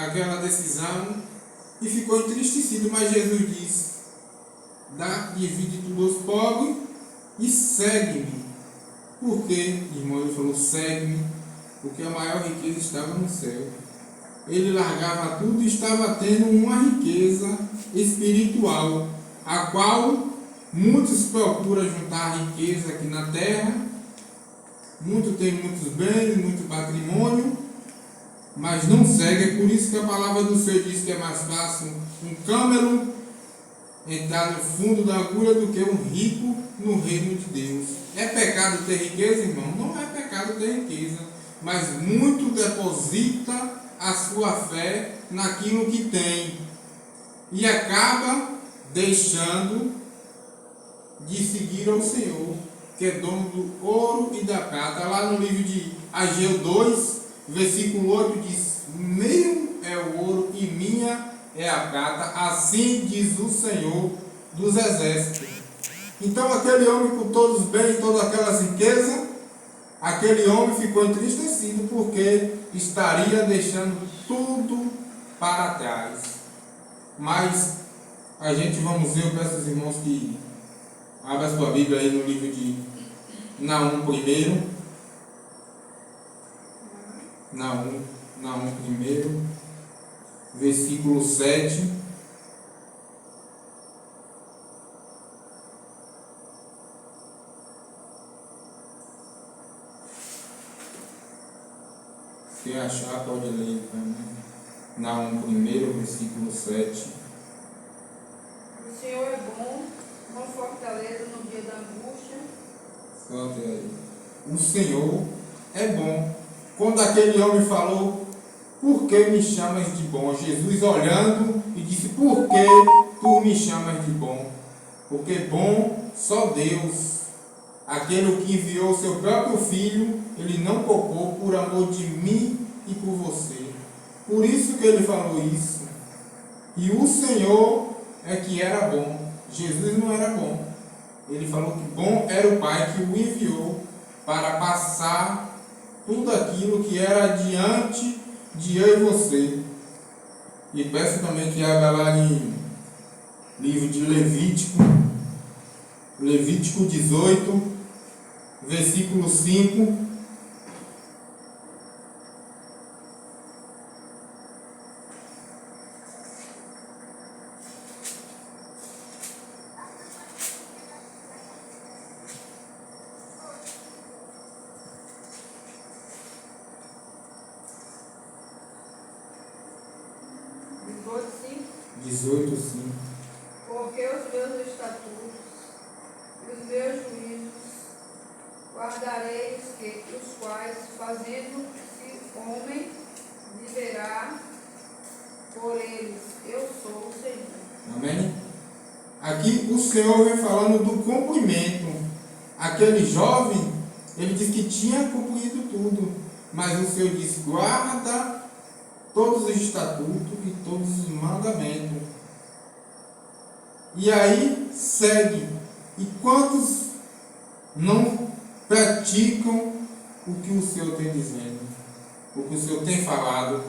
aquela decisão e ficou entristecido, mas Jesus disse: divide tudo aos pobres e segue-me. Por quê, irmão? Ele falou: segue-me, porque a maior riqueza estava no céu. Ele largava tudo e estava tendo uma riqueza espiritual, a qual muitos procuram juntar riqueza aqui na terra. Muitos têm muitos bens, muito patrimônio, mas não segue. É por isso que a palavra do Senhor diz que é mais fácil um câmelo entrar no fundo da agulha do que um rico no reino de Deus. É pecado ter riqueza, irmão? Não é pecado ter riqueza, mas muito deposita a sua fé naquilo que tem e acaba deixando de seguir ao Senhor, que é dono do ouro e da prata. Lá no livro de Ageu 2, versículo 8 diz: meu é o ouro e minha é a prata, assim diz o Senhor dos exércitos. Então aquele homem com todos os bens, todas aquelas riquezas, aquele homem ficou entristecido porque estaria deixando tudo para trás. Mas a gente vamos ver, eu peço aos irmãos que abra a sua Bíblia aí no livro de Naum primeiro. Naum primeiro, versículo 7. Quem achar pode ler também. Naum primeiro, versículo 7. O Senhor é bom, uma fortaleza no dia da angústia. Solte aí. O Senhor é bom. Quando aquele homem falou: por que me chamas de bom? Jesus olhando e disse: por que tu me chamas de bom? Porque bom só Deus. Aquele que enviou seu próprio filho, ele não poupou por amor de mim e por você. Por isso que ele falou isso. E o Senhor é que era bom. Jesus não era bom. Ele falou que bom era o Pai que o enviou para passar tudo aquilo que era diante de eu e você. E peço também que abra lá em livro de Levítico 18, versículo 5. Sim. 18, 5. Porque os meus estatutos e os meus juízos guardarei, os quais, fazendo-se homem, viverá por eles. Eu sou o Senhor. Amém? Aqui o Senhor vem falando do cumprimento. Aquele jovem, ele disse que tinha cumprido tudo, mas o Senhor disse: guarda todos os estatutos e todos os mandamentos. E aí segue. E quantos não praticam o que o Senhor tem dizendo, o que o Senhor tem falado?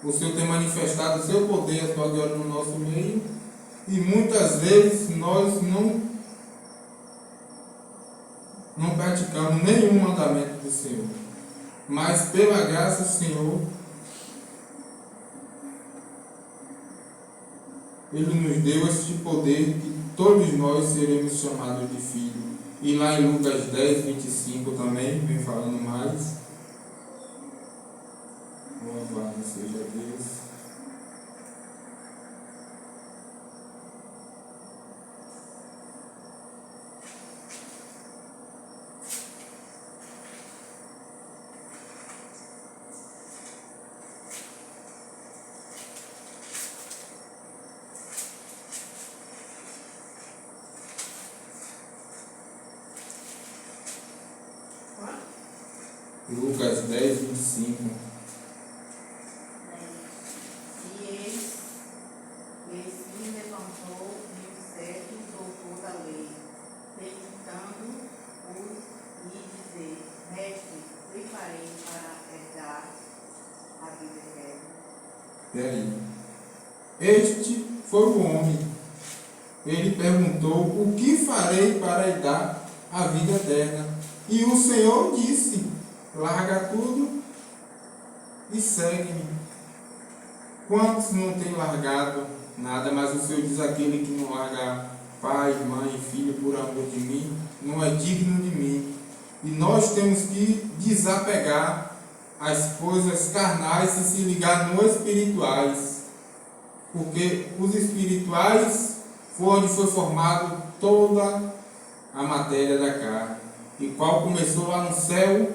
O Senhor tem manifestado o seu poder, a sua glória no nosso meio, e muitas vezes nós não praticamos nenhum mandamento do Senhor. Mas pela graça do Senhor, Ele nos deu esse poder que todos nós seremos chamados de filho. E lá em Lucas 10, 25 também, vem falando mais. Louvado seja Deus. Lucas 10, 25. E se levantou um certo doutor da lei, tentando-os e dizer: Mestre, que farei para herdar a vida eterna? Peraí. Este foi o homem. Ele perguntou: o que farei para lhe dar a vida eterna? E o Senhor disse: larga tudo e segue-me. Quantos não têm largado nada? Mas o Senhor diz: aquele que não larga pai, mãe e filho por amor de mim, não é digno de mim. E nós temos que desapegar as coisas carnais e se ligar nos espirituais, porque os espirituais foi onde foi formado toda a matéria da carne. E qual começou lá no céu,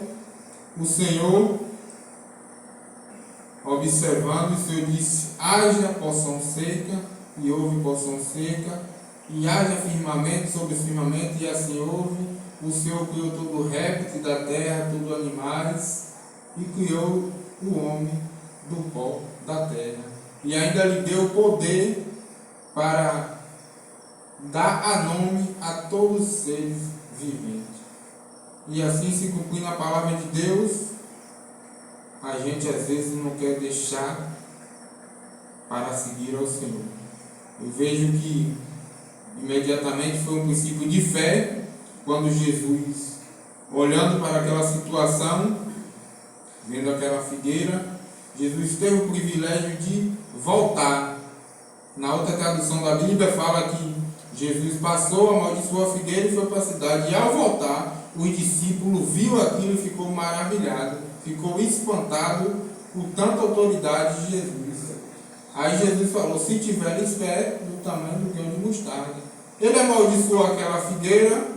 o Senhor observando, o Senhor disse: haja porção seca, e houve porção seca, e haja firmamento sobre o firmamento, e assim houve. O Senhor criou todo o réptil da terra, todos os animais, e criou o homem do pó da terra. E ainda lhe deu poder para dar a nome a todos os seres viventes. E assim se cumprindo a palavra de Deus, a gente às vezes não quer deixar para seguir ao Senhor. Eu vejo que imediatamente foi um princípio de fé, quando Jesus, olhando para aquela situação, vendo aquela figueira, Jesus teve o privilégio de voltar. Na outra tradução da Bíblia fala que Jesus passou, amaldiçoou a figueira e foi para a cidade. E ao voltar, o discípulo viu aquilo e ficou maravilhado, ficou espantado por tanta autoridade de Jesus. Aí Jesus falou: se tiveres fé do tamanho do grão de mostarda. Ele amaldiçoou aquela figueira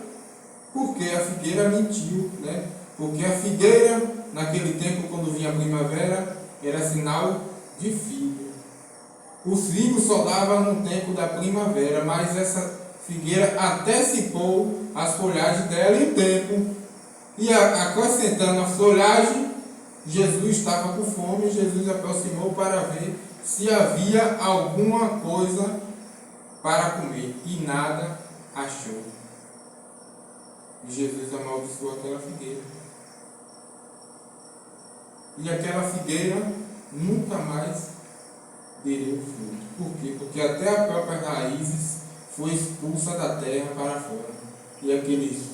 porque a figueira mentiu, né? Porque a figueira, naquele tempo, quando vinha a primavera, era sinal de figo. Os figos só davam no tempo da primavera, mas essa figueira antecipou as folhagens dela em tempo. E acrescentando a folhagem, Jesus estava com fome, e Jesus aproximou para ver se havia alguma coisa para comer, e nada achou. Jesus amaldiçoou aquela figueira. E aquela figueira nunca mais deu fruto. Por quê? Porque até as próprias raízes foi expulsa da terra para fora. E aqueles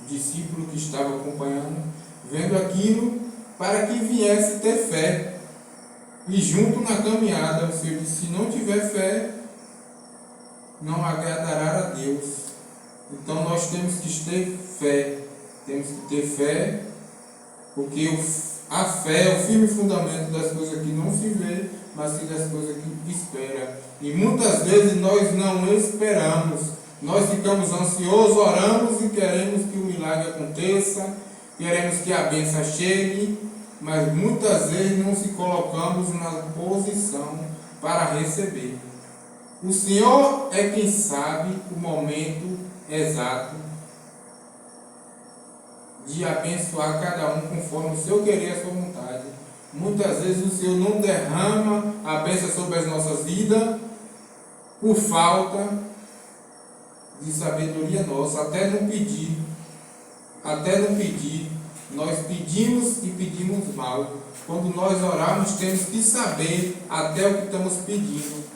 discípulos que estavam acompanhando, vendo aquilo, para que viesse ter fé. E junto na caminhada, o Senhor disse: se não tiver fé, não agradará a Deus. Então nós temos que ter fé. Temos que ter fé, porque a fé é o firme fundamento das coisas que não se vê, mas sim das coisas que espera. E muitas vezes nós não esperamos. Nós ficamos ansiosos, oramos e queremos que o milagre aconteça, queremos que a bênção chegue, mas muitas vezes não se colocamos na posição para receber. O Senhor é quem sabe o momento exato de abençoar cada um conforme o seu querer e a sua vontade. Muitas vezes o Senhor não derrama a bênção sobre as nossas vidas por falta de sabedoria nossa, até no pedir, nós pedimos e pedimos mal. Quando nós orarmos, temos que saber até o que estamos pedindo.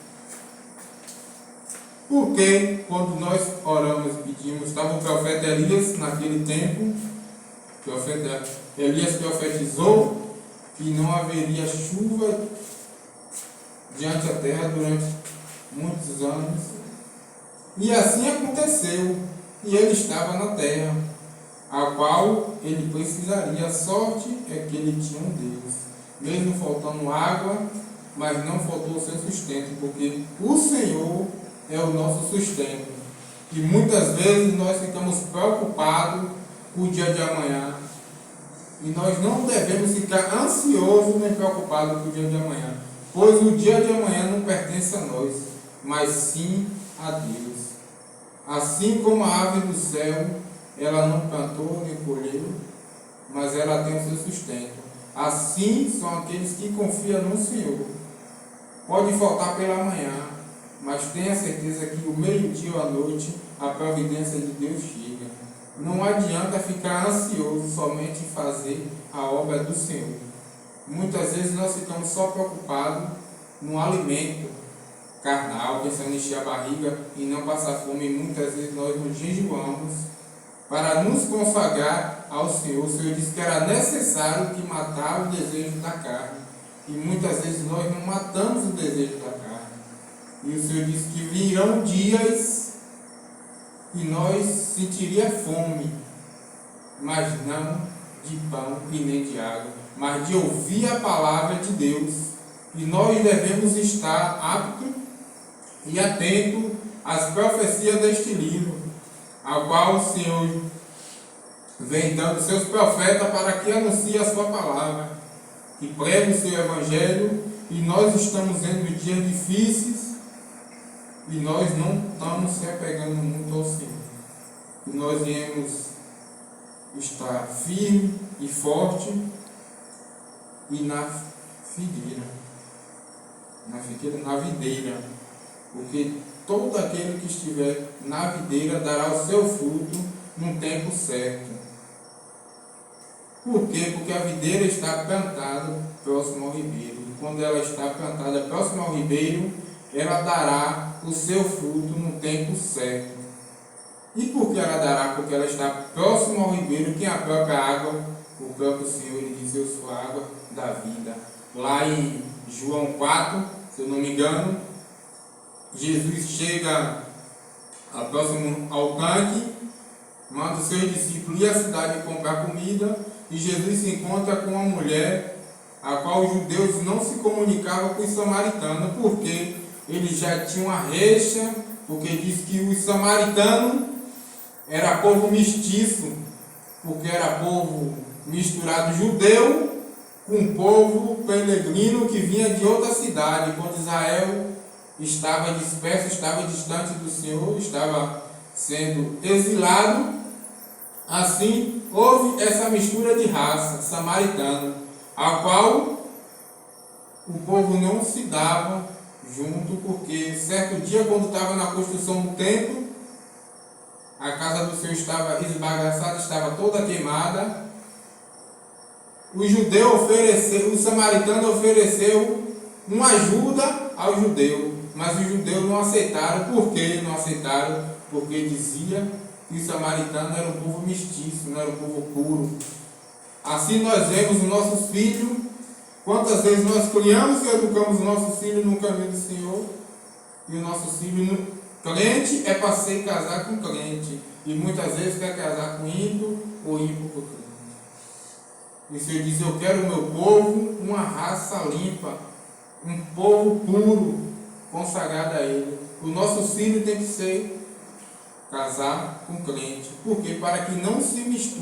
Porque quando nós oramos e pedimos, estava o profeta Elias naquele tempo, Elias profetizou que não haveria chuva diante da terra durante muitos anos. E assim aconteceu. E ele estava na terra, a qual ele precisaria. A sorte é que ele tinha um Deus. Mesmo faltando água, mas não faltou o seu sustento, porque o Senhor é o nosso sustento. E muitas vezes nós ficamos preocupados com o dia de amanhã. E nós não devemos ficar ansiosos nem preocupados com o dia de amanhã, pois o dia de amanhã não pertence a nós, mas sim a Deus. Assim como a ave do céu, ela não plantou nem colheu, mas ela tem o seu sustento. Assim são aqueles que confiam no Senhor. Pode faltar pela manhã, mas tenha certeza que o meio-dia ou à noite a providência de Deus chega. Não adianta ficar ansioso somente em fazer a obra do Senhor. Muitas vezes nós ficamos só preocupados num alimento carnal, pensando em encher a barriga e não passar fome. E muitas vezes nós nos jejuamos para nos consagrar ao Senhor. O Senhor disse que era necessário que matar o desejo da carne. E muitas vezes nós não matamos o desejo da carne. E o Senhor disse que virão dias e nós sentiria fome, mas não de pão e nem de água, mas de ouvir a palavra de Deus. E nós devemos estar aptos e atentos às profecias deste livro, ao qual o Senhor vem dando seus profetas para que anuncie a sua palavra, que pregue o seu evangelho. E nós estamos vendo dias difíceis e nós não estamos se apegando muito ao Senhor. E nós viemos estar firme e forte e na videira, porque todo aquele que estiver na videira dará o seu fruto no tempo certo. Por quê? Porque a videira está plantada próximo ao ribeiro, e quando ela está plantada próximo ao ribeiro, ela dará o seu fruto no tempo certo. E por que ela dará? Porque ela está próxima ao ribeiro, que é a própria água. O próprio Senhor, ele diz: eu sou a água da vida. Lá em João 4, se eu não me engano, Jesus chega próximo ao tanque, manda os seus discípulos ir à cidade comprar comida, e Jesus se encontra com uma mulher, a qual os judeus não se comunicavam com os samaritanos, porque eles já tinham uma rixa, porque diz que os samaritanos era povo mestiço, porque era povo misturado judeu com povo peregrino que vinha de outra cidade. Quando Israel estava disperso, estava distante do Senhor, estava sendo exilado, assim houve essa mistura de raça samaritana, a qual o povo não se dava junto, porque certo dia, quando estava na construção do templo, a casa do Senhor estava esbagaçada, estava toda queimada. O samaritano ofereceu uma ajuda ao judeu, mas os judeus não aceitaram. Por que não aceitaram? Porque dizia que o samaritano era um povo mestiço, não era um povo puro. Assim nós vemos os nossos filhos, quantas vezes nós criamos e educamos os nossos filhos no caminho do Senhor, e o nosso filho crente é para ser casar com crente, e muitas vezes quer casar com ímpio ou ímpio com crente. E o Senhor diz: eu quero o meu povo uma raça limpa, um povo puro, consagrado a Ele. O nosso filho tem que ser casar com crente, porque para que não se misture